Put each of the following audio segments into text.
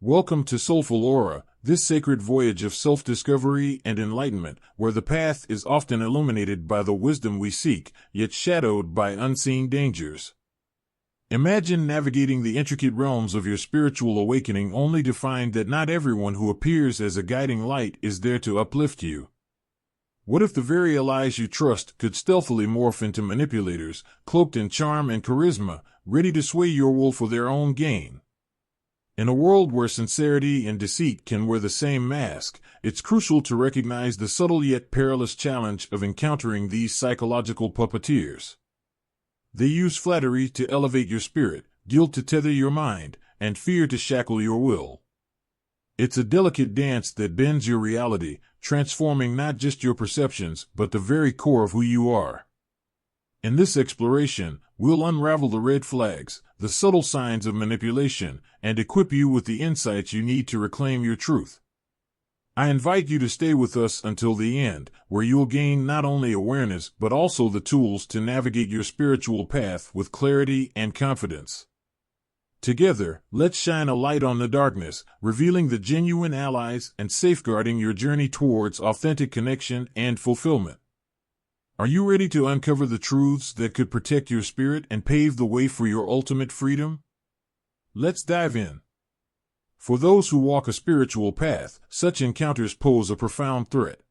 Welcome to Soulful Aura, this sacred voyage of self-discovery and enlightenment, where the path is often illuminated by the wisdom we seek, yet shadowed by unseen dangers. Imagine navigating the intricate realms of your spiritual awakening only to find that not everyone who appears as a guiding light is there to uplift you. What if the very allies you trust could stealthily morph into manipulators, cloaked in charm and charisma, ready to sway your will for their own gain? In a world where sincerity and deceit can wear the same mask, it's crucial to recognize the subtle yet perilous challenge of encountering these psychological puppeteers. They use flattery to elevate your spirit, guilt to tether your mind, and fear to shackle your will. It's a delicate dance that bends your reality, transforming not just your perceptions, but the very core of who you are. In this exploration, we'll unravel the red flags, the subtle signs of manipulation, and equip you with the insights you need to reclaim your truth. I invite you to stay with us until the end, where you'll gain not only awareness but also the tools to navigate your spiritual path with clarity and confidence. Together, let's shine a light on the darkness, revealing the genuine allies and safeguarding your journey towards authentic connection and fulfillment. Are you ready to uncover the truths that could protect your spirit and pave the way for your ultimate freedom? Let's dive in. For those who walk a spiritual path, such encounters pose a profound threat.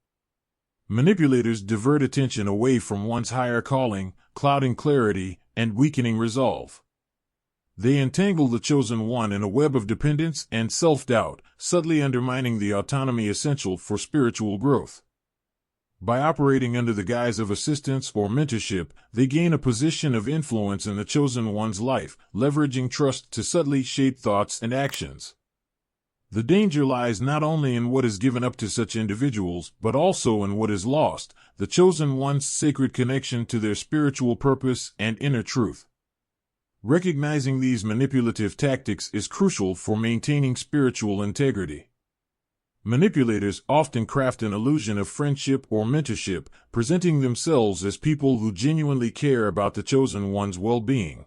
Manipulators divert attention away from one's higher calling, clouding clarity and weakening resolve. They entangle the chosen one in a web of dependence and self-doubt, subtly undermining the autonomy essential for spiritual growth. By operating under the guise of assistance or mentorship, they gain a position of influence in the chosen one's life, leveraging trust to subtly shape thoughts and actions. The danger lies not only in what is given up to such individuals, but also in what is lost, the chosen one's sacred connection to their spiritual purpose and inner truth. Recognizing these manipulative tactics is crucial for maintaining spiritual integrity. Manipulators often craft an illusion of friendship or mentorship, presenting themselves as people who genuinely care about the chosen one's well-being.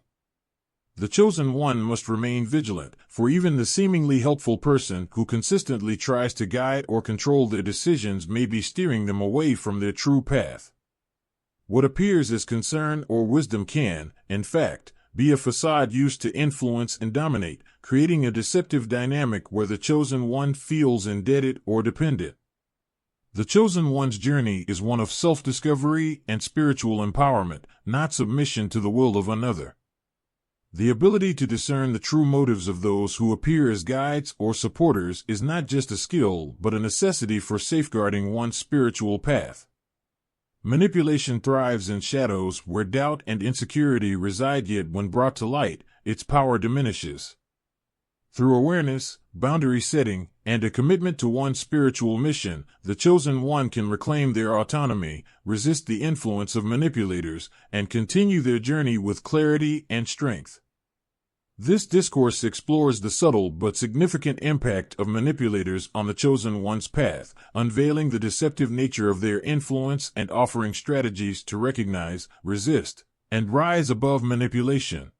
The chosen one must remain vigilant, for even the seemingly helpful person who consistently tries to guide or control their decisions may be steering them away from their true path. What appears as concern or wisdom can, in fact, be a facade used to influence and dominate, creating a deceptive dynamic where the chosen one feels indebted or dependent. The chosen one's journey is one of self-discovery and spiritual empowerment, not submission to the will of another. The ability to discern the true motives of those who appear as guides or supporters is not just a skill but a necessity for safeguarding one's spiritual path. Manipulation thrives in shadows where doubt and insecurity reside, yet when brought to light, its power diminishes. Through awareness, boundary setting, and a commitment to one's spiritual mission, the chosen one can reclaim their autonomy, resist the influence of manipulators, and continue their journey with clarity and strength. This discourse explores the subtle but significant impact of manipulators on the chosen one's path, unveiling the deceptive nature of their influence and offering strategies to recognize, resist, and rise above manipulation.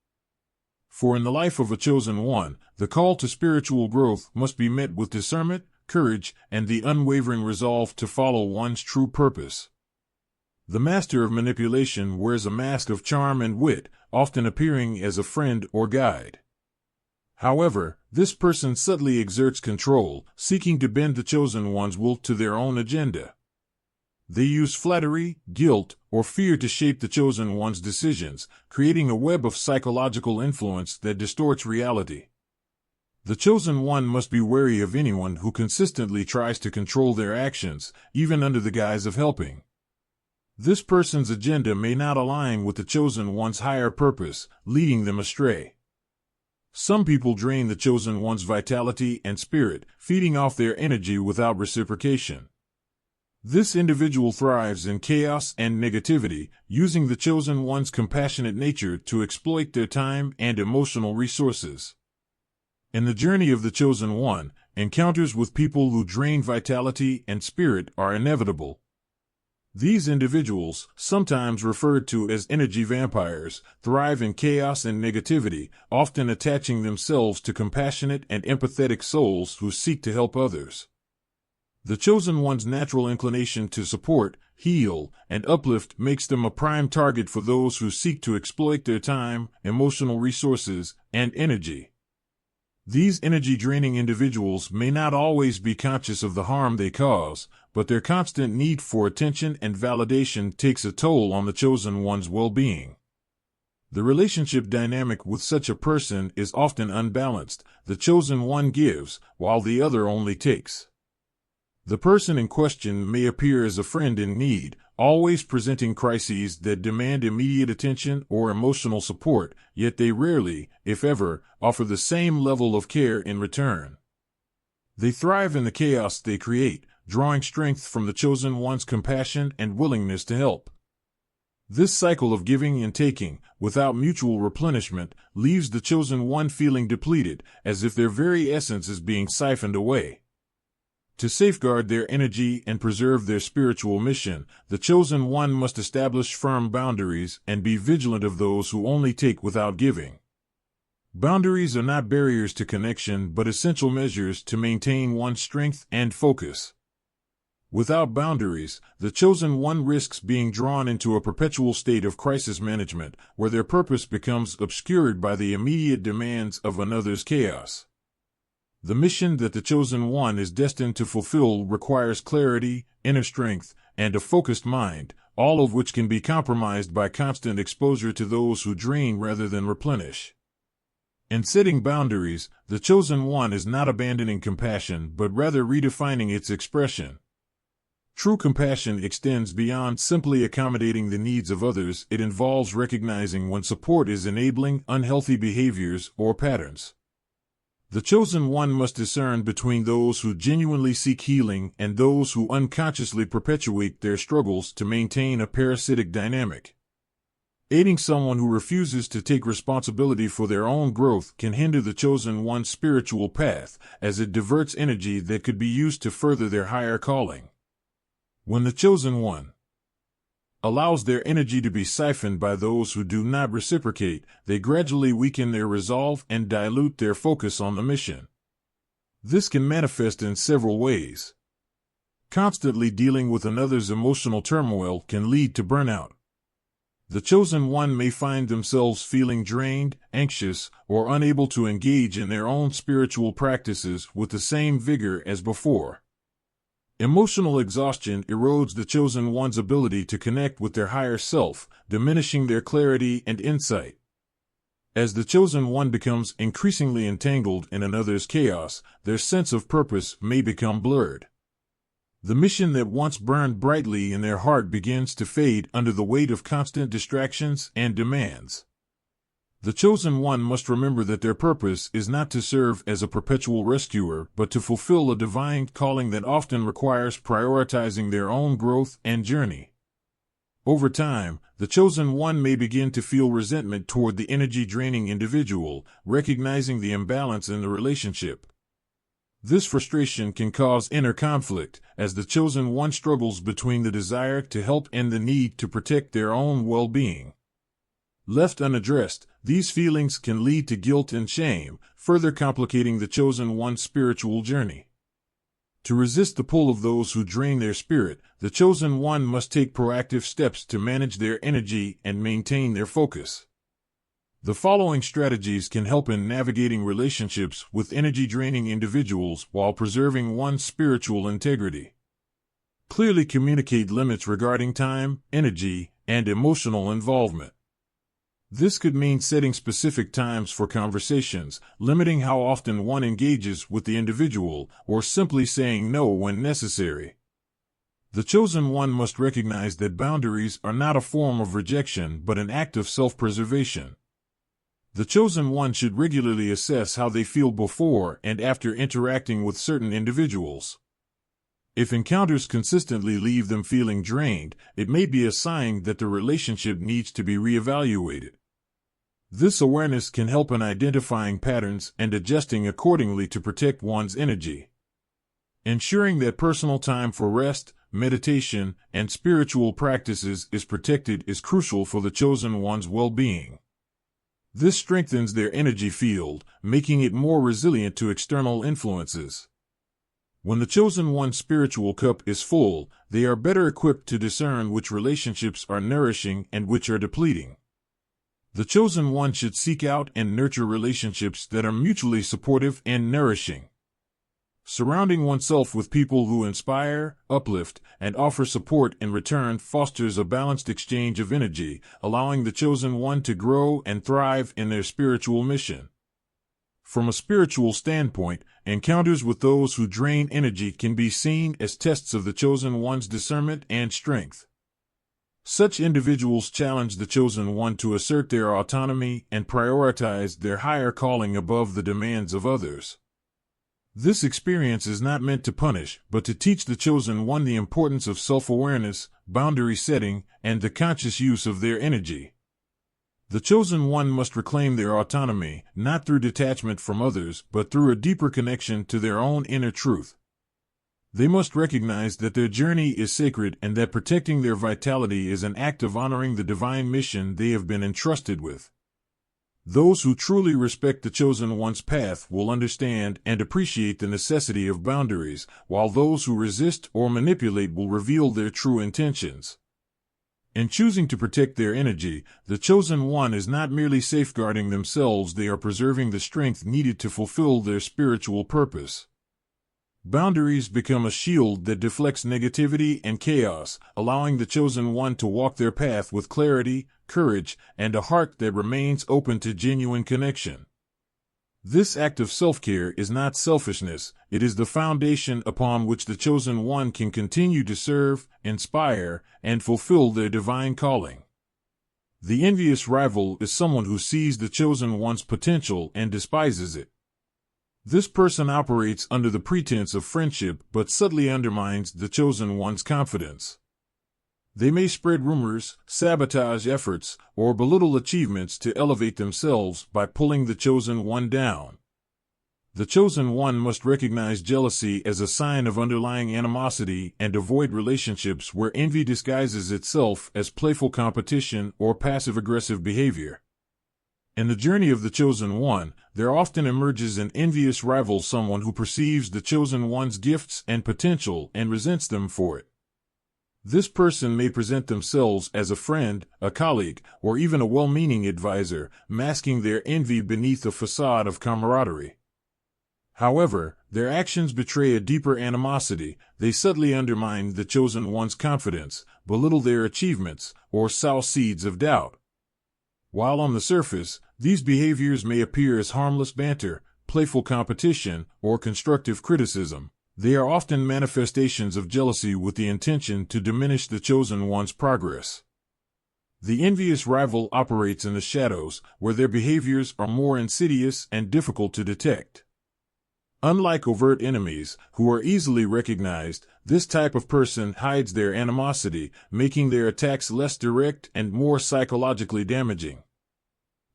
For in the life of a chosen one, the call to spiritual growth must be met with discernment, courage, and the unwavering resolve to follow one's true purpose. The master of manipulation wears a mask of charm and wit, often appearing as a friend or guide. However, this person subtly exerts control, seeking to bend the chosen one's will to their own agenda. They use flattery, guilt, or fear to shape the chosen one's decisions, creating a web of psychological influence that distorts reality. The chosen one must be wary of anyone who consistently tries to control their actions, even under the guise of helping. This person's agenda may not align with the chosen one's higher purpose, leading them astray. Some people drain the chosen one's vitality and spirit, feeding off their energy without reciprocation. This individual thrives in chaos and negativity, using the chosen one's compassionate nature to exploit their time and emotional resources. In the journey of the chosen one, encounters with people who drain vitality and spirit are inevitable. These individuals, sometimes referred to as energy vampires, thrive in chaos and negativity, often attaching themselves to compassionate and empathetic souls who seek to help others. The chosen one's natural inclination to support, heal, and uplift makes them a prime target for those who seek to exploit their time, emotional resources, and energy. These energy-draining individuals may not always be conscious of the harm they cause, but their constant need for attention and validation takes a toll on the chosen one's well-being. The relationship dynamic with such a person is often unbalanced. The chosen one gives, while the other only takes. The person in question may appear as a friend in need, always presenting crises that demand immediate attention or emotional support, yet they rarely, if ever, offer the same level of care in return. They thrive in the chaos they create, drawing strength from the chosen one's compassion and willingness to help. This cycle of giving and taking, without mutual replenishment, leaves the chosen one feeling depleted, as if their very essence is being siphoned away. To safeguard their energy and preserve their spiritual mission, the chosen one must establish firm boundaries and be vigilant of those who only take without giving. Boundaries are not barriers to connection but essential measures to maintain one's strength and focus. Without boundaries, the chosen one risks being drawn into a perpetual state of crisis management, where their purpose becomes obscured by the immediate demands of another's chaos. The mission that the chosen one is destined to fulfill requires clarity, inner strength, and a focused mind, all of which can be compromised by constant exposure to those who drain rather than replenish. In setting boundaries, the chosen one is not abandoning compassion but rather redefining its expression. True compassion extends beyond simply accommodating the needs of others. It involves recognizing when support is enabling unhealthy behaviors or patterns. The chosen one must discern between those who genuinely seek healing and those who unconsciously perpetuate their struggles to maintain a parasitic dynamic. Aiding someone who refuses to take responsibility for their own growth can hinder the chosen one's spiritual path, as it diverts energy that could be used to further their higher calling. When the chosen one allows their energy to be siphoned by those who do not reciprocate, they gradually weaken their resolve and dilute their focus on the mission. This can manifest in several ways. Constantly dealing with another's emotional turmoil can lead to burnout. The chosen one may find themselves feeling drained, anxious, or unable to engage in their own spiritual practices with the same vigor as before. Emotional exhaustion erodes the chosen one's ability to connect with their higher self, diminishing their clarity and insight. As the chosen one becomes increasingly entangled in another's chaos, their sense of purpose may become blurred. The mission that once burned brightly in their heart begins to fade under the weight of constant distractions and demands. The chosen one must remember that their purpose is not to serve as a perpetual rescuer, but to fulfill a divine calling that often requires prioritizing their own growth and journey. Over time, the chosen one may begin to feel resentment toward the energy-draining individual, recognizing the imbalance in the relationship. This frustration can cause inner conflict, as the chosen one struggles between the desire to help and the need to protect their own well-being. Left unaddressed, these feelings can lead to guilt and shame, further complicating the chosen one's spiritual journey. To resist the pull of those who drain their spirit, the chosen one must take proactive steps to manage their energy and maintain their focus. The following strategies can help in navigating relationships with energy-draining individuals while preserving one's spiritual integrity. Clearly communicate limits regarding time, energy, and emotional involvement. This could mean setting specific times for conversations, limiting how often one engages with the individual, or simply saying no when necessary. The chosen one must recognize that boundaries are not a form of rejection but an act of self-preservation. The chosen one should regularly assess how they feel before and after interacting with certain individuals. If encounters consistently leave them feeling drained, it may be a sign that the relationship needs to be reevaluated. This awareness can help in identifying patterns and adjusting accordingly to protect one's energy. Ensuring that personal time for rest, meditation, and spiritual practices is protected is crucial for the chosen one's well-being. This strengthens their energy field, making it more resilient to external influences. When the chosen one's spiritual cup is full, they are better equipped to discern which relationships are nourishing and which are depleting. The chosen one should seek out and nurture relationships that are mutually supportive and nourishing. Surrounding oneself with people who inspire, uplift, and offer support in return fosters a balanced exchange of energy, allowing the chosen one to grow and thrive in their spiritual mission. From a spiritual standpoint, encounters with those who drain energy can be seen as tests of the chosen one's discernment and strength. Such individuals challenge the chosen one to assert their autonomy and prioritize their higher calling above the demands of others. This experience is not meant to punish, but to teach the chosen one the importance of self-awareness, boundary setting, and the conscious use of their energy. The chosen one must reclaim their autonomy, not through detachment from others, but through a deeper connection to their own inner truth. They must recognize that their journey is sacred and that protecting their vitality is an act of honoring the divine mission they have been entrusted with. Those who truly respect the chosen one's path will understand and appreciate the necessity of boundaries, while those who resist or manipulate will reveal their true intentions. In choosing to protect their energy, the chosen one is not merely safeguarding themselves, they are preserving the strength needed to fulfill their spiritual purpose. Boundaries become a shield that deflects negativity and chaos, allowing the chosen one to walk their path with clarity, courage, and a heart that remains open to genuine connection. This act of self-care is not selfishness, it is the foundation upon which the chosen one can continue to serve, inspire, and fulfill their divine calling. The envious rival is someone who sees the chosen one's potential and despises it. This person operates under the pretense of friendship but subtly undermines the chosen one's confidence. They may spread rumors, sabotage efforts, or belittle achievements to elevate themselves by pulling the chosen one down. The chosen one must recognize jealousy as a sign of underlying animosity and avoid relationships where envy disguises itself as playful competition or passive-aggressive behavior. In the journey of the chosen one, there often emerges an envious rival, someone who perceives the chosen one's gifts and potential and resents them for it. This person may present themselves as a friend, a colleague, or even a well-meaning advisor, masking their envy beneath a facade of camaraderie. However, their actions betray a deeper animosity. They subtly undermine the chosen one's confidence, belittle their achievements, or sow seeds of doubt. While on the surface, these behaviors may appear as harmless banter, playful competition, or constructive criticism, they are often manifestations of jealousy with the intention to diminish the chosen one's progress. The envious rival operates in the shadows, where their behaviors are more insidious and difficult to detect. Unlike overt enemies, who are easily recognized, this type of person hides their animosity, making their attacks less direct and more psychologically damaging.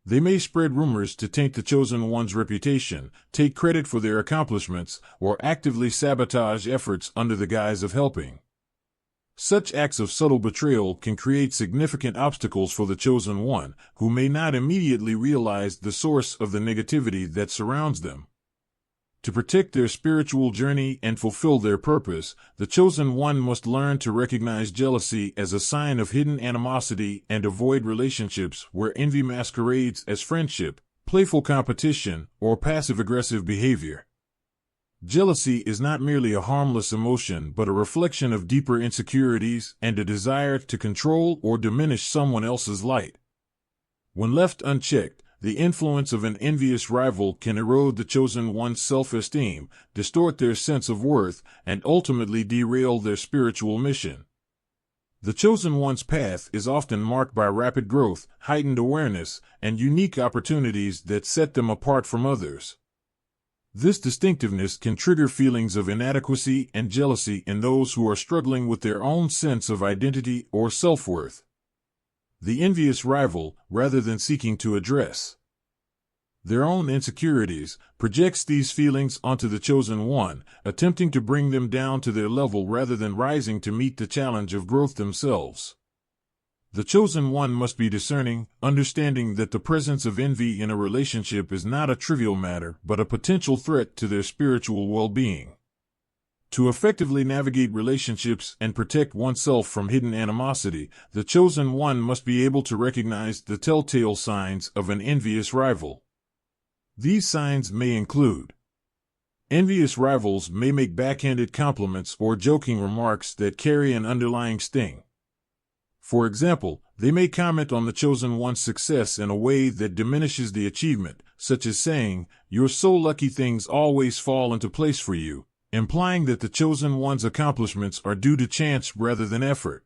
They may spread rumors to taint the chosen one's reputation, take credit for their accomplishments, or actively sabotage efforts under the guise of helping. Such acts of subtle betrayal can create significant obstacles for the chosen one, who may not immediately realize the source of the negativity that surrounds them. To protect their spiritual journey and fulfill their purpose, the chosen one must learn to recognize jealousy as a sign of hidden animosity and avoid relationships where envy masquerades as friendship, playful competition, or passive-aggressive behavior. Jealousy is not merely a harmless emotion but a reflection of deeper insecurities and a desire to control or diminish someone else's light. When left unchecked, the influence of an envious rival can erode the chosen one's self-esteem, distort their sense of worth, and ultimately derail their spiritual mission. The chosen one's path is often marked by rapid growth, heightened awareness, and unique opportunities that set them apart from others. This distinctiveness can trigger feelings of inadequacy and jealousy in those who are struggling with their own sense of identity or self-worth. The envious rival, rather than seeking to address their own insecurities, projects these feelings onto the chosen one, attempting to bring them down to their level rather than rising to meet the challenge of growth themselves. The chosen one must be discerning, understanding that the presence of envy in a relationship is not a trivial matter but a potential threat to their spiritual well-being. To effectively navigate relationships and protect oneself from hidden animosity, the chosen one must be able to recognize the telltale signs of an envious rival. These signs may include: envious rivals may make backhanded compliments or joking remarks that carry an underlying sting. For example, they may comment on the chosen one's success in a way that diminishes the achievement, such as saying, "You're so lucky, things always fall into place for you," implying that the chosen one's accomplishments are due to chance rather than effort.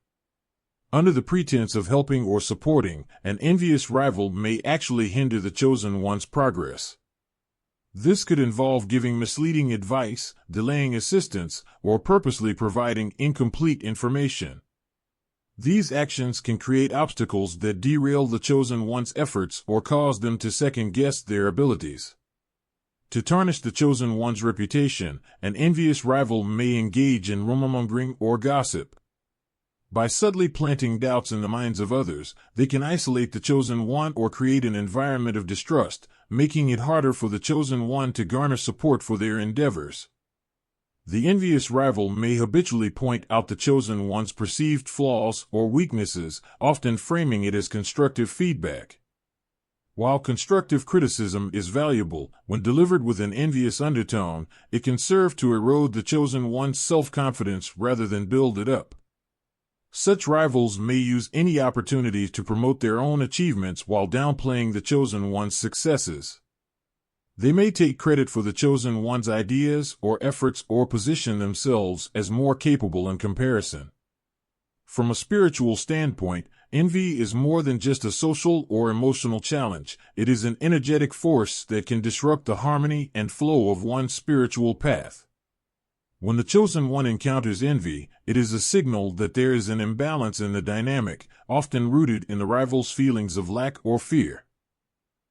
Under the pretense of helping or supporting, an envious rival may actually hinder the chosen one's progress. This could involve giving misleading advice, delaying assistance, or purposely providing incomplete information. These actions can create obstacles that derail the chosen one's efforts or cause them to second-guess their abilities. To tarnish the chosen one's reputation, an envious rival may engage in rumor-mongering or gossip. By subtly planting doubts in the minds of others, they can isolate the chosen one or create an environment of distrust, making it harder for the chosen one to garner support for their endeavors. The envious rival may habitually point out the chosen one's perceived flaws or weaknesses, often framing it as constructive feedback. While constructive criticism is valuable, when delivered with an envious undertone, it can serve to erode the chosen one's self-confidence rather than build it up. Such rivals may use any opportunity to promote their own achievements while downplaying the chosen one's successes. They may take credit for the chosen one's ideas or efforts or position themselves as more capable in comparison. From a spiritual standpoint, envy is more than just a social or emotional challenge. It is an energetic force that can disrupt the harmony and flow of one's spiritual path. When the chosen one encounters envy, it is a signal that there is an imbalance in the dynamic, often rooted in the rival's feelings of lack or fear.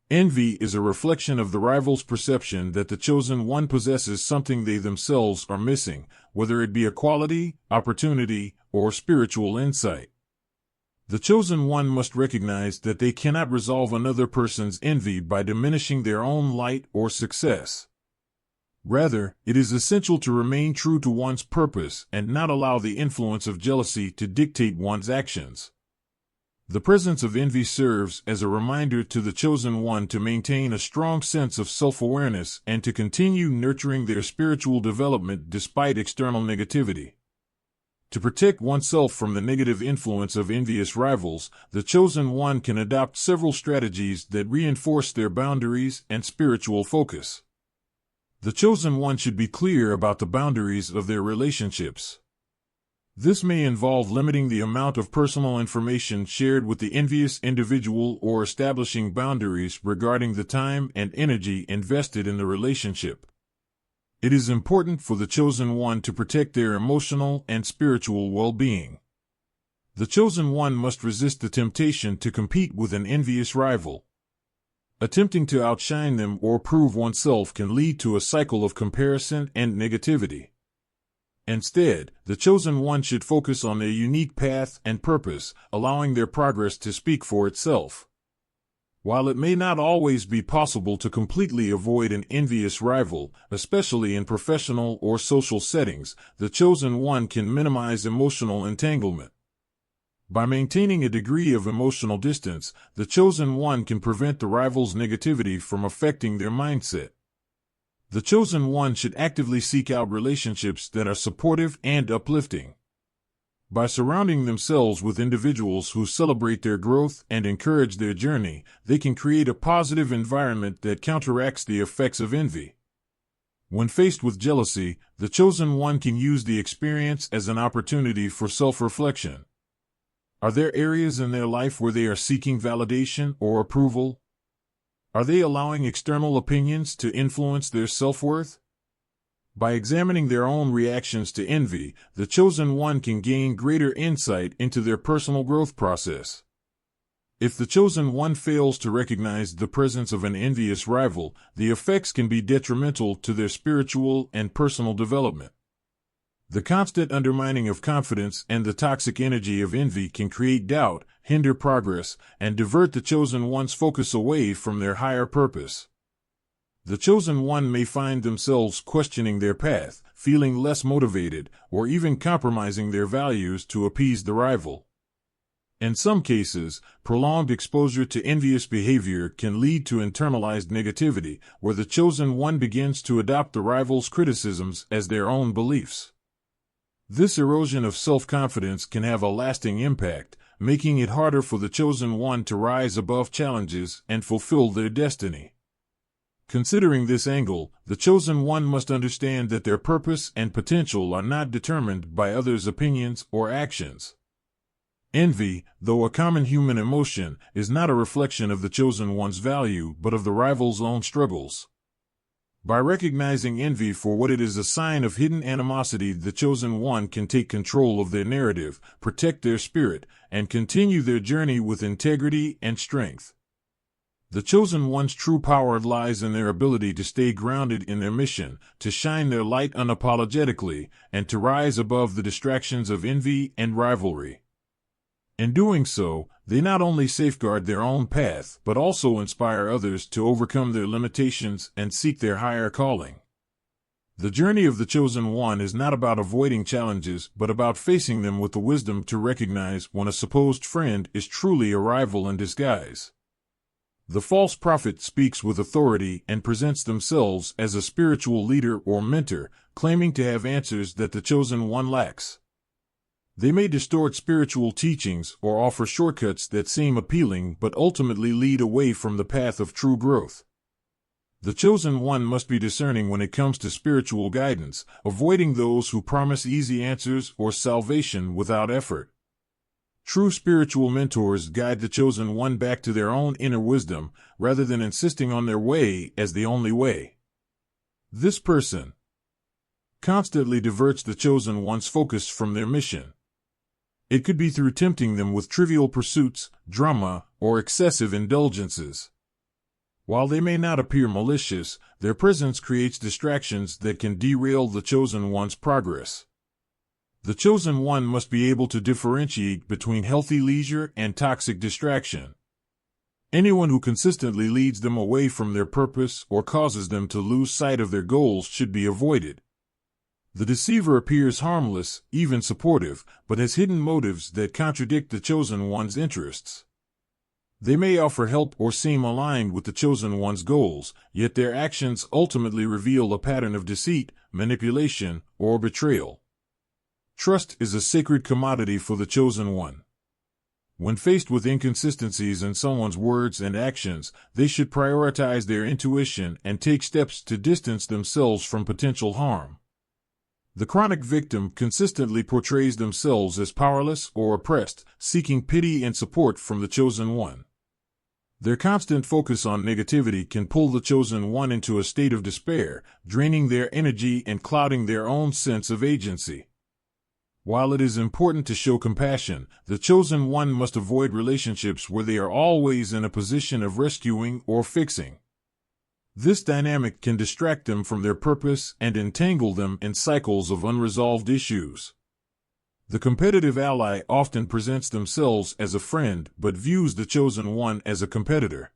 Envy is a reflection of the rival's perception that the chosen one possesses something they themselves are missing, whether it be a quality, opportunity, or spiritual insight. The chosen one must recognize that they cannot resolve another person's envy by diminishing their own light or success. Rather, it is essential to remain true to one's purpose and not allow the influence of jealousy to dictate one's actions. The presence of envy serves as a reminder to the chosen one to maintain a strong sense of self-awareness and to continue nurturing their spiritual development despite external negativity. To protect oneself from the negative influence of envious rivals, the chosen one can adopt several strategies that reinforce their boundaries and spiritual focus. The chosen one should be clear about the boundaries of their relationships. This may involve limiting the amount of personal information shared with the envious individual or establishing boundaries regarding the time and energy invested in the relationship. It is important for the chosen one to protect their emotional and spiritual well-being. The chosen one must resist the temptation to compete with an envious rival. Attempting to outshine them or prove oneself can lead to a cycle of comparison and negativity. Instead, the chosen one should focus on their unique path and purpose, allowing their progress to speak for itself. While it may not always be possible to completely avoid an envious rival, especially in professional or social settings, the chosen one can minimize emotional entanglement. By maintaining a degree of emotional distance, the chosen one can prevent the rival's negativity from affecting their mindset. The chosen one should actively seek out relationships that are supportive and uplifting. By surrounding themselves with individuals who celebrate their growth and encourage their journey, they can create a positive environment that counteracts the effects of envy. When faced with jealousy, the chosen one can use the experience as an opportunity for self-reflection. Are there areas in their life where they are seeking validation or approval? Are they allowing external opinions to influence their self-worth? By examining their own reactions to envy, the chosen one can gain greater insight into their personal growth process. If the chosen one fails to recognize the presence of an envious rival, the effects can be detrimental to their spiritual and personal development. The constant undermining of confidence and the toxic energy of envy can create doubt, hinder progress, and divert the chosen one's focus away from their higher purpose. The chosen one may find themselves questioning their path, feeling less motivated, or even compromising their values to appease the rival. In some cases, prolonged exposure to envious behavior can lead to internalized negativity, where the chosen one begins to adopt the rival's criticisms as their own beliefs. This erosion of self-confidence can have a lasting impact, making it harder for the chosen one to rise above challenges and fulfill their destiny. Considering this angle, the chosen one must understand that their purpose and potential are not determined by others' opinions or actions. Envy, though a common human emotion, is not a reflection of the chosen one's value but of the rival's own struggles. By recognizing envy for what it is, a sign of hidden animosity, the chosen one can take control of their narrative, protect their spirit, and continue their journey with integrity and strength. The chosen one's true power lies in their ability to stay grounded in their mission, to shine their light unapologetically, and to rise above the distractions of envy and rivalry. In doing so, they not only safeguard their own path, but also inspire others to overcome their limitations and seek their higher calling. The journey of the chosen one is not about avoiding challenges, but about facing them with the wisdom to recognize when a supposed friend is truly a rival in disguise. The false prophet speaks with authority and presents themselves as a spiritual leader or mentor, claiming to have answers that the chosen one lacks. They may distort spiritual teachings or offer shortcuts that seem appealing but ultimately lead away from the path of true growth. The chosen one must be discerning when it comes to spiritual guidance, avoiding those who promise easy answers or salvation without effort. True spiritual mentors guide the chosen one back to their own inner wisdom, rather than insisting on their way as the only way. This person constantly diverts the chosen one's focus from their mission. It could be through tempting them with trivial pursuits, drama, or excessive indulgences. While they may not appear malicious, their presence creates distractions that can derail the chosen one's progress. The chosen one must be able to differentiate between healthy leisure and toxic distraction. Anyone who consistently leads them away from their purpose or causes them to lose sight of their goals should be avoided. The deceiver appears harmless, even supportive, but has hidden motives that contradict the chosen one's interests. They may offer help or seem aligned with the chosen one's goals, yet their actions ultimately reveal a pattern of deceit, manipulation, or betrayal. Trust is a sacred commodity for the chosen one. When faced with inconsistencies in someone's words and actions, they should prioritize their intuition and take steps to distance themselves from potential harm. The chronic victim consistently portrays themselves as powerless or oppressed, seeking pity and support from the chosen one. Their constant focus on negativity can pull the chosen one into a state of despair, draining their energy and clouding their own sense of agency. While it is important to show compassion, the chosen one must avoid relationships where they are always in a position of rescuing or fixing. This dynamic can distract them from their purpose and entangle them in cycles of unresolved issues. The competitive ally often presents themselves as a friend but views the chosen one as a competitor.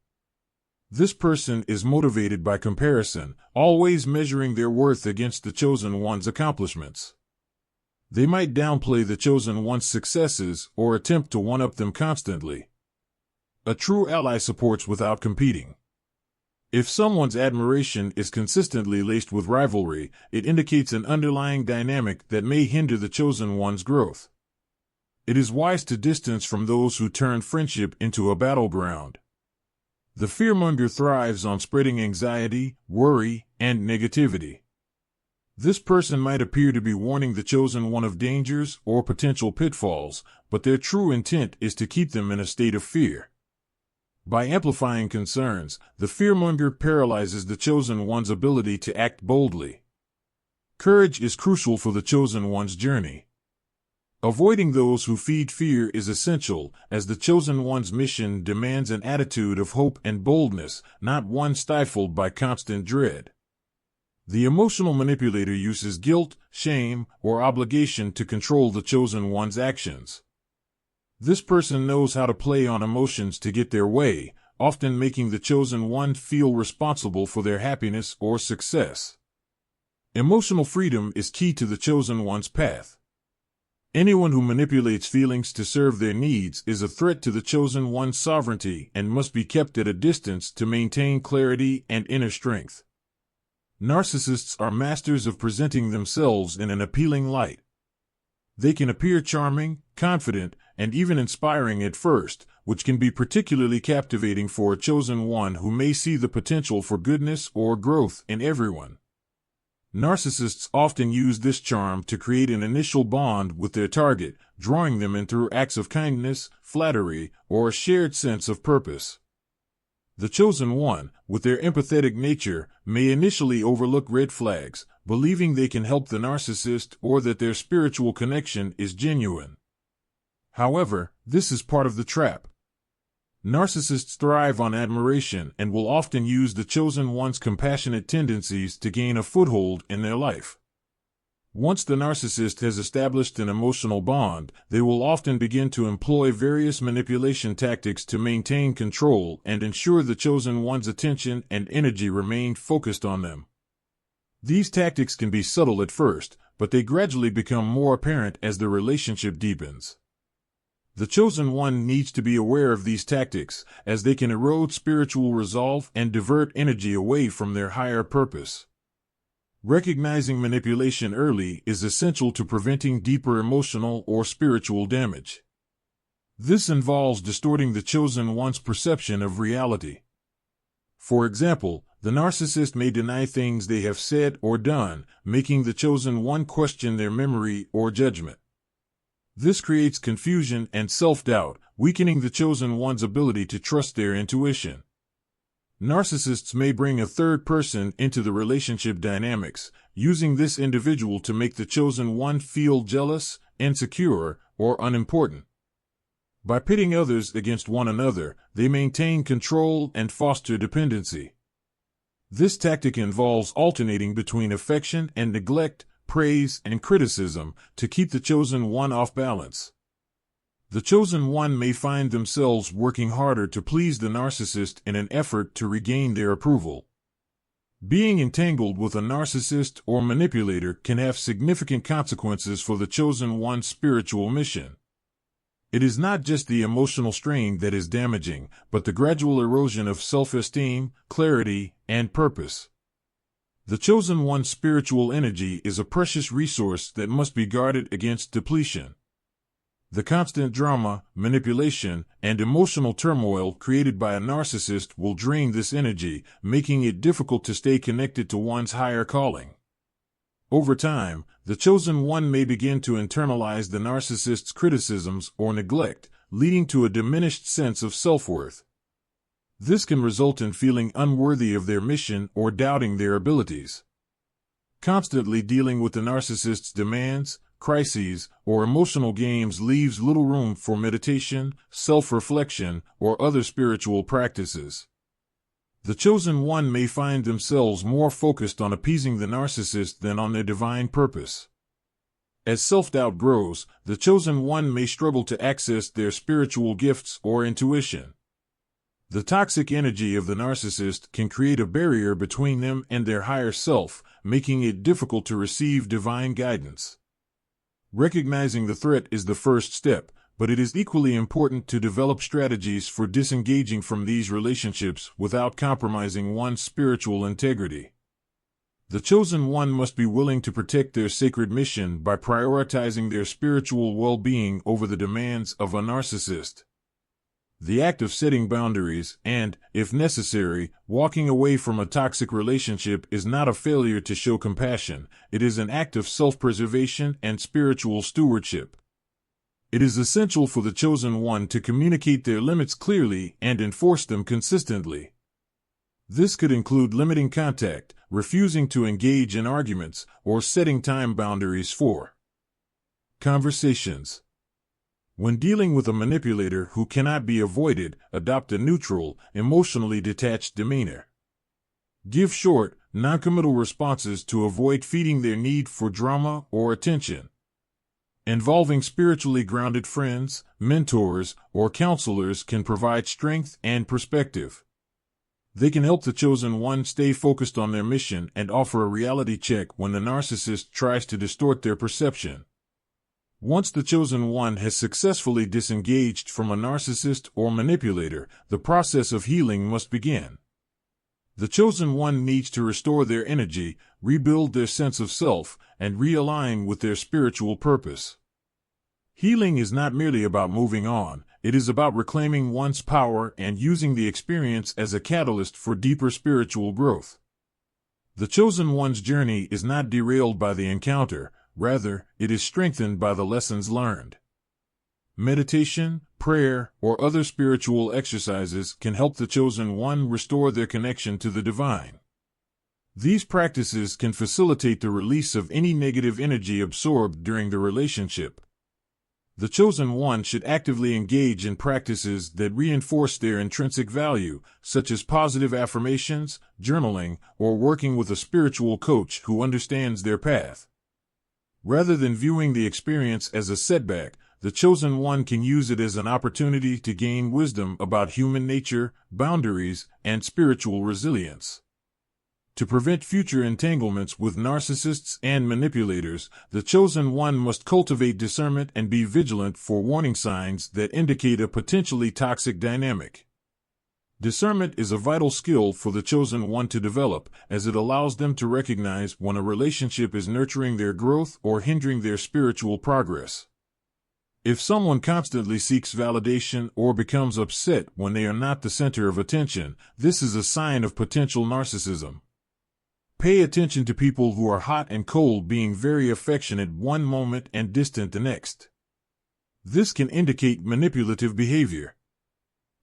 This person is motivated by comparison, always measuring their worth against the chosen one's accomplishments. They might downplay the chosen one's successes or attempt to one-up them constantly. A true ally supports without competing. If someone's admiration is consistently laced with rivalry, it indicates an underlying dynamic that may hinder the chosen one's growth. It is wise to distance from those who turn friendship into a battleground. The fearmonger thrives on spreading anxiety, worry, and negativity. This person might appear to be warning the chosen one of dangers or potential pitfalls, but their true intent is to keep them in a state of fear. By amplifying concerns, the fearmonger paralyzes the chosen one's ability to act boldly. Courage is crucial for the chosen one's journey. Avoiding those who feed fear is essential, as the chosen one's mission demands an attitude of hope and boldness, not one stifled by constant dread. The emotional manipulator uses guilt, shame, or obligation to control the chosen one's actions. This person knows how to play on emotions to get their way, often making the chosen one feel responsible for their happiness or success. Emotional freedom is key to the chosen one's path. Anyone who manipulates feelings to serve their needs is a threat to the chosen one's sovereignty and must be kept at a distance to maintain clarity and inner strength. Narcissists are masters of presenting themselves in an appealing light. They can appear charming, confident, and even inspiring at first, which can be particularly captivating for a chosen one who may see the potential for goodness or growth in everyone. Narcissists often use this charm to create an initial bond with their target, drawing them in through acts of kindness, flattery, or a shared sense of purpose. The chosen one, with their empathetic nature, may initially overlook red flags, believing they can help the narcissist or that their spiritual connection is genuine. However, this is part of the trap. Narcissists thrive on admiration and will often use the chosen one's compassionate tendencies to gain a foothold in their life. Once the narcissist has established an emotional bond, they will often begin to employ various manipulation tactics to maintain control and ensure the chosen one's attention and energy remain focused on them. These tactics can be subtle at first, but they gradually become more apparent as the relationship deepens. The chosen one needs to be aware of these tactics, as they can erode spiritual resolve and divert energy away from their higher purpose. Recognizing manipulation early is essential to preventing deeper emotional or spiritual damage. This involves distorting the chosen one's perception of reality. For example, the narcissist may deny things they have said or done, making the chosen one question their memory or judgment. This creates confusion and self-doubt, weakening the chosen one's ability to trust their intuition. Narcissists may bring a third person into the relationship dynamics, using this individual to make the chosen one feel jealous, insecure, or unimportant. By pitting others against one another, they maintain control and foster dependency. This tactic involves alternating between affection and neglect, praise and criticism, to keep the chosen one off balance. The chosen one may find themselves working harder to please the narcissist in an effort to regain their approval. Being entangled with a narcissist or manipulator can have significant consequences for the chosen one's spiritual mission. It is not just the emotional strain that is damaging, but the gradual erosion of self-esteem, clarity, and purpose. The chosen one's spiritual energy is a precious resource that must be guarded against depletion. The constant drama, manipulation, and emotional turmoil created by a narcissist will drain this energy, making it difficult to stay connected to one's higher calling. Over time, the chosen one may begin to internalize the narcissist's criticisms or neglect, leading to a diminished sense of self-worth. This can result in feeling unworthy of their mission or doubting their abilities. Constantly dealing with the narcissist's demands, crises, or emotional games leaves little room for meditation, self-reflection, or other spiritual practices. The chosen one may find themselves more focused on appeasing the narcissist than on their divine purpose. As self-doubt grows, the chosen one may struggle to access their spiritual gifts or intuition. The toxic energy of the narcissist can create a barrier between them and their higher self, making it difficult to receive divine guidance. Recognizing the threat is the first step, but it is equally important to develop strategies for disengaging from these relationships without compromising one's spiritual integrity. The chosen one must be willing to protect their sacred mission by prioritizing their spiritual well-being over the demands of a narcissist. The act of setting boundaries and, if necessary, walking away from a toxic relationship is not a failure to show compassion. It is an act of self-preservation and spiritual stewardship. It is essential for the chosen one to communicate their limits clearly and enforce them consistently. This could include limiting contact, refusing to engage in arguments, or setting time boundaries for Conversations. When dealing with a manipulator who cannot be avoided, adopt a neutral, emotionally detached demeanor. Give short, noncommittal responses to avoid feeding their need for drama or attention. Involving spiritually grounded friends, mentors, or counselors can provide strength and perspective. They can help the chosen one stay focused on their mission and offer a reality check when the narcissist tries to distort their perception. Once the chosen one has successfully disengaged from a narcissist or manipulator, the process of healing must begin. The chosen one needs to restore their energy, rebuild their sense of self, and realign with their spiritual purpose. Healing is not merely about moving on, it is about reclaiming one's power and using the experience as a catalyst for deeper spiritual growth. The chosen one's journey is not derailed by the encounter, rather, it is strengthened by the lessons learned. Meditation, prayer, or other spiritual exercises can help the chosen one restore their connection to the divine. These practices can facilitate the release of any negative energy absorbed during the relationship. The chosen one should actively engage in practices that reinforce their intrinsic value, such as positive affirmations, journaling, or working with a spiritual coach who understands their path. Rather than viewing the experience as a setback, the chosen one can use it as an opportunity to gain wisdom about human nature, boundaries, and spiritual resilience. To prevent future entanglements with narcissists and manipulators, the chosen one must cultivate discernment and be vigilant for warning signs that indicate a potentially toxic dynamic. Discernment is a vital skill for the chosen one to develop, as it allows them to recognize when a relationship is nurturing their growth or hindering their spiritual progress. If someone constantly seeks validation or becomes upset when they are not the center of attention, this is a sign of potential narcissism. Pay attention to people who are hot and cold, being very affectionate one moment and distant the next. This can indicate manipulative behavior.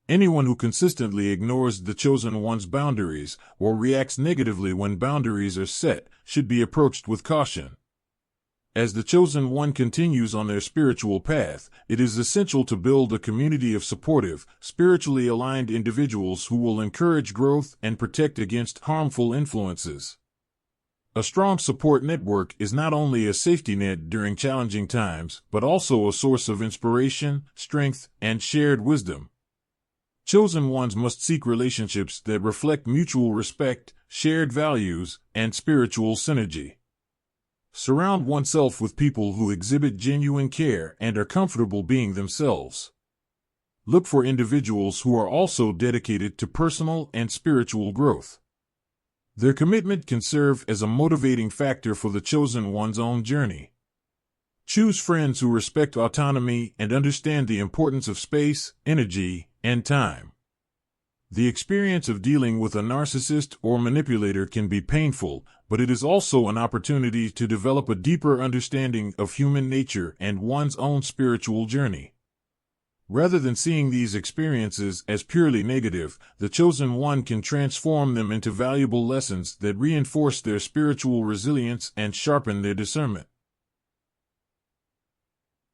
Anyone who consistently ignores the chosen one's boundaries or reacts negatively when boundaries are set should be approached with caution. As the chosen one continues on their spiritual path, it is essential to build a community of supportive, spiritually aligned individuals who will encourage growth and protect against harmful influences. A strong support network is not only a safety net during challenging times, but also a source of inspiration, strength, and shared wisdom. Chosen ones must seek relationships that reflect mutual respect, shared values, and spiritual synergy. Surround oneself with people who exhibit genuine care and are comfortable being themselves. Look for individuals who are also dedicated to personal and spiritual growth. Their commitment can serve as a motivating factor for the chosen one's own journey. Choose friends who respect autonomy and understand the importance of space, energy, and time. The experience of dealing with a narcissist or manipulator can be painful, but it is also an opportunity to develop a deeper understanding of human nature and one's own spiritual journey. Rather than seeing these experiences as purely negative, the chosen one can transform them into valuable lessons that reinforce their spiritual resilience and sharpen their discernment.